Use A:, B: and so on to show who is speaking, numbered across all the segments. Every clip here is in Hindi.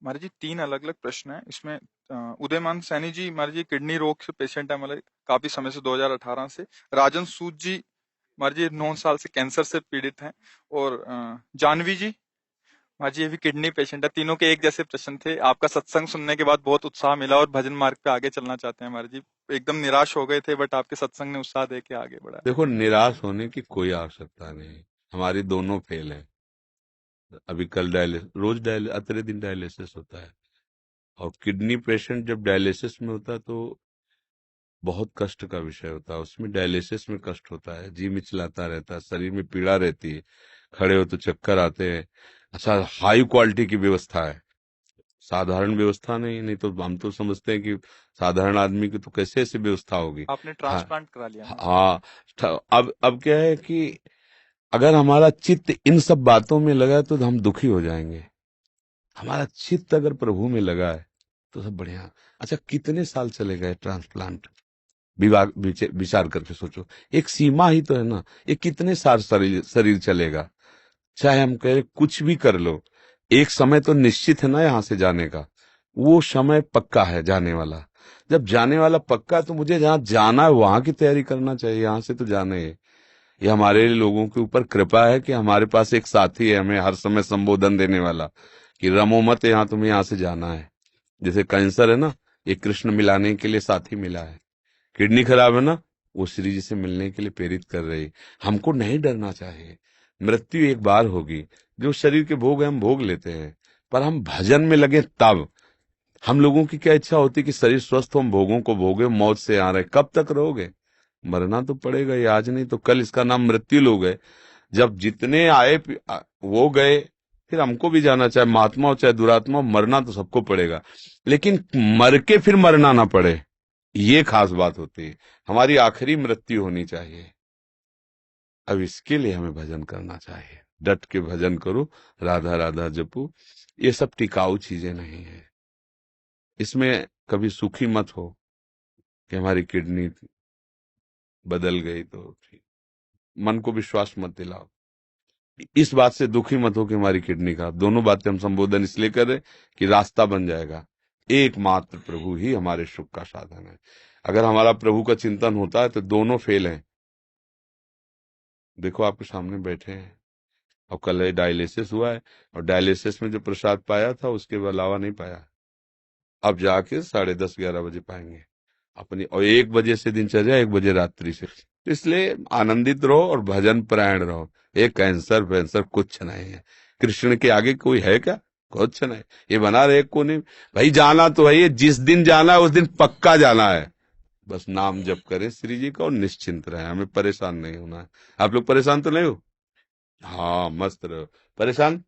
A: महाराज जी 3 अलग-अलग प्रश्न हैं इसमें। उदयमान सैनी जी महाराज जी किडनी रोग से पेशेंट है, मतलब काफी समय से 2018 से। राजन सूद जी महाराज जी 9 साल से कैंसर से पीड़ित हैं। और जानवी जी महाराज जी ये भी किडनी पेशेंट है। तीनों के एक जैसे प्रश्न थे। आपका सत्संग सुनने के बाद बहुत उत्साह मिला और भजन मार्ग पे आगे चलना चाहते हैं महाराज जी। एकदम निराश हो गए थे बट आपके सत्संग ने उत्साह दे के आगे बढ़ाया।
B: देखो, निराश होने की कोई आवश्यकता नहीं। हमारी दोनों फेल है। अभी कल रोज अतरे दिन डायलिसिस होता है। और किडनी पेशेंट जब डायलिसिस में होता है तो बहुत कष्ट का विषय होता है। उसमें डायलिसिस में कष्ट होता है, जी मिचलाता रहता है, शरीर में पीड़ा रहती है, खड़े हो तो चक्कर आते हैं। अच्छा, हाई क्वालिटी की व्यवस्था है, साधारण व्यवस्था नहीं। नहीं तो हम तो समझते हैं कि साधारण आदमी की तो कैसे ऐसी व्यवस्था होगी।
A: आपने
B: हाँ।
A: ट्रांसप्लांट करा लिया ना महाराज जी?
B: हाँ। अब क्या है कि अगर हमारा चित्त इन सब बातों में लगा है तो हम दुखी हो जाएंगे। हमारा चित्त अगर प्रभु में लगा है तो सब बढ़िया। अच्छा, कितने साल चले गए ट्रांसप्लांट? विचार करके सोचो। एक सीमा ही तो है ना। ये कितने साल शरीर चलेगा? चाहे हम कहें कुछ भी कर लो, एक समय तो निश्चित है ना यहाँ से जाने का। वो समय पक्का है जाने वाला। जब जाने वाला पक्का है तो मुझे जहाँ जाना है वहां की तैयारी करना चाहिए। यहाँ से तो जाना ही है। ये हमारे लोगों के ऊपर कृपा है कि हमारे पास एक साथी है हमें हर समय संबोधन देने वाला कि रमो मत, यहाँ तुम्हें यहाँ से जाना है। जैसे कैंसर है ना, ये कृष्ण मिलाने के लिए साथी मिला है। किडनी खराब है ना, वो श्री जी से मिलने के लिए प्रेरित कर रही। हमको नहीं डरना चाहिए। मृत्यु एक बार होगी। जो शरीर के भोग है हम भोग लेते हैं, पर हम भजन में लगे तब। हम लोगों की क्या इच्छा होती है कि शरीर स्वस्थ हो, हम भोगों को भोगे, मौत से आ रहे। कब तक रहोगे? मरना तो पड़ेगा, ये आज नहीं तो कल। इसका नाम मृत्यु लोग है। जब जितने आए वो गए, फिर हमको भी जाना, चाहे महात्मा हो चाहे दुरात्मा हो, मरना तो सबको पड़ेगा। लेकिन मर के फिर मरना ना पड़े, ये खास बात होती है। हमारी आखिरी मृत्यु होनी चाहिए। अब इसके लिए हमें भजन करना चाहिए। डट के भजन करो, राधा राधा जपो। ये सब टिकाऊ चीजें नहीं है। इसमें कभी सुखी मत हो कि हमारी किडनी बदल गई तो ठीक। मन को विश्वास मत दिलाओ। इस बात से दुखी मत हो कि हमारी किडनी का। दोनों बातें हम संबोधन इसलिए कर रहे कि रास्ता बन जाएगा। एकमात्र प्रभु ही हमारे सुख का साधन है। अगर हमारा प्रभु का चिंतन होता है तो दोनों फेल हैं। देखो, आपके सामने बैठे हैं। और कल डायलिसिस हुआ है, और डायलिसिस में जो प्रसाद पाया था उसके अलावा नहीं पाया। अब जाके 10:30-11 बजे पाएंगे अपनी। और 1 बजे से दिनचर्या, 1 बजे रात्रि से। तो इसलिए आनंदित रहो और भजन परायण रहो। ये कैंसर वैंसर कुछ नहीं है। कृष्ण के आगे कोई है क्या? कुछ नहीं। ये बना रहे को नहीं। भाई जाना तो है, ये जिस दिन जाना है उस दिन पक्का जाना है। बस नाम जप करें श्री जी का और निश्चिंत रहे। हमें परेशान नहीं होना है। आप लोग परेशान तो नहीं हो? हाँ, मस्त रहो। परेशान?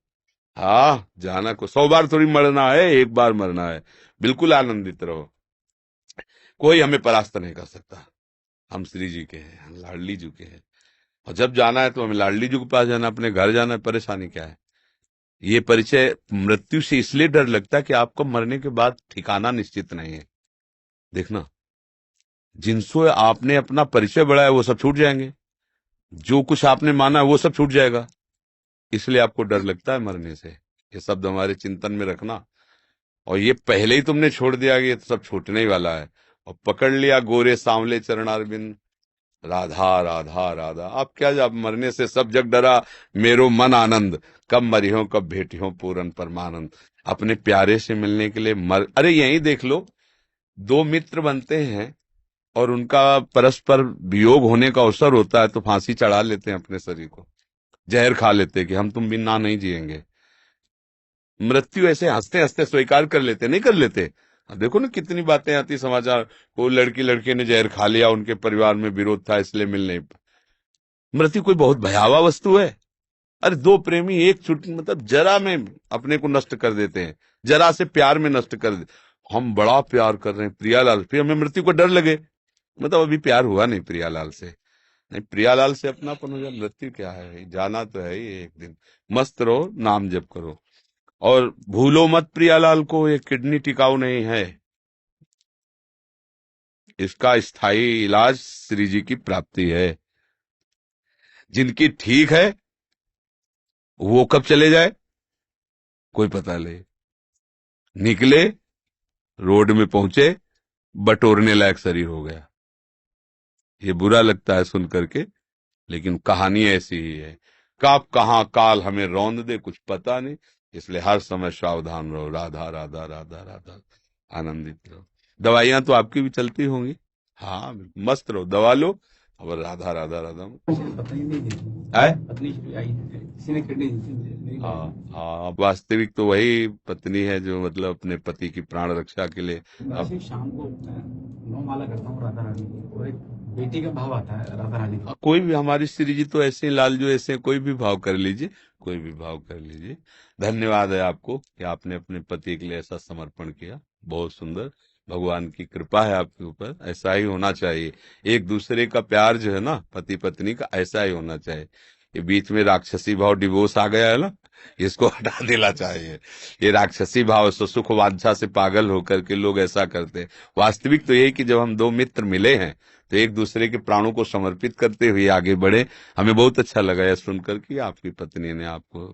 B: हाँ, जाना को 100 बार थोड़ी मरना है, एक बार मरना है। बिल्कुल आनंदित रहो। कोई हमें परास्त नहीं कर सकता। हम श्री जी के हैं, हम लाडली जी के हैं। और जब जाना है तो हमें लाडली जी के पास जाना, अपने घर जाना है। परेशानी क्या है? ये परिचय मृत्यु से इसलिए डर लगता है कि आपको मरने के बाद ठिकाना निश्चित नहीं है। देखना, जिनसे आपने अपना परिचय बढ़ाया वो सब छूट जाएंगे। जो कुछ आपने माना वो सब छूट जाएगा। इसलिए आपको डर लगता है मरने से। ये शब्द हमारे चिंतन में रखना। और ये पहले ही तुमने छोड़ दिया कि ये तो सब छूटने ही वाला है, और पकड़ लिया गोरे सांवले चरणारविंद, राधा राधा राधा। अब क्या, जब मरने से सब जग डरा, मेरो मन आनंद, कब मरियो कब भेटियो पूरन परमानंद। अपने प्यारे से मिलने के लिए अरे यही देख लो, दो मित्र बनते हैं और उनका परस्पर वियोग होने का अवसर होता है तो फांसी चढ़ा लेते हैं अपने शरीर को, जहर खा लेते हैं कि हम तुम बिना नहीं जिएंगे। मृत्यु ऐसे हंसते हंसते स्वीकार कर लेते, नहीं कर लेते? अब देखो ना कितनी बातें आती समाचार। वो लड़के ने जहर खा लिया, उनके परिवार में विरोध था इसलिए मिल नहीं। मृत्यु कोई बहुत भयावह वस्तु है? अरे दो प्रेमी एक छुट्टी मतलब जरा में अपने को नष्ट कर देते हैं, जरा से प्यार में नष्ट कर देते। हम बड़ा प्यार कर रहे हैं प्रियालाल, फिर हमें मृत्यु को डर लगे। मतलब अभी प्यार हुआ नहीं प्रियालाल से। नहीं, प्रियालाल से अपनापन हो जाए। मृत्यु क्या है भाई? जाना तो है ही एक दिन। मस्त रहो, नाम जप करो और भूलो मत प्रियालाल को। ये किडनी टिकाऊ नहीं है। इसका स्थायी इलाज श्री जी की प्राप्ति है। जिनकी ठीक है वो कब चले जाए कोई पता नहीं। निकले, रोड में पहुंचे, बटोरने लायक शरीर हो गया। ये बुरा लगता है सुन करके, लेकिन कहानी ऐसी ही है। कब कहाँ काल हमें रौंद दे कुछ पता नहीं, इसलिए हर समय सावधान रहो। राधा राधा राधा राधा, आनंदित रहो। दवाइयां तो आपकी भी चलती होंगी? हाँ, मस्त रहो, दवा लो और राधा राधा राधा।
C: पत्नी नहीं दी,
B: है?
C: पत्नी आई है, किसी ने किडनी दी थी, नहीं लाई।
B: हाँ हाँ, वास्तविक तो वही पत्नी है जो मतलब अपने पति की प्राण रक्षा के लिए।
C: मैं
B: अब
C: सिर्फ शाम को नौ माला करता हूँ राधा रानी की, और एक बेटी का भाव आता है राधा रानी का।
B: कोई भी, हमारी श्री जी तो ऐसे ही लाल जो ऐसे, कोई भी भाव कर लीजिए, कोई भी भाव कर लीजिए। धन्यवाद है आपको कि आपने अपने पति के लिए ऐसा समर्पण किया, बहुत सुंदर। भगवान की कृपा है आपके ऊपर, ऐसा ही होना चाहिए। एक दूसरे का प्यार जो है ना, पति पत्नी का, ऐसा ही होना चाहिए। ये बीच में राक्षसी भाव डिवोर्स आ गया है ना, इसको हटा देना चाहिए। ये राक्षसी भाव से, सुख वांछा से पागल होकर के लोग ऐसा करते हैं। वास्तविक तो यही कि जब हम दो मित्र मिले हैं तो एक दूसरे के प्राणों को समर्पित करते हुए आगे बढ़े। हमें बहुत अच्छा लगा यह सुनकर कि आपकी पत्नी ने आपको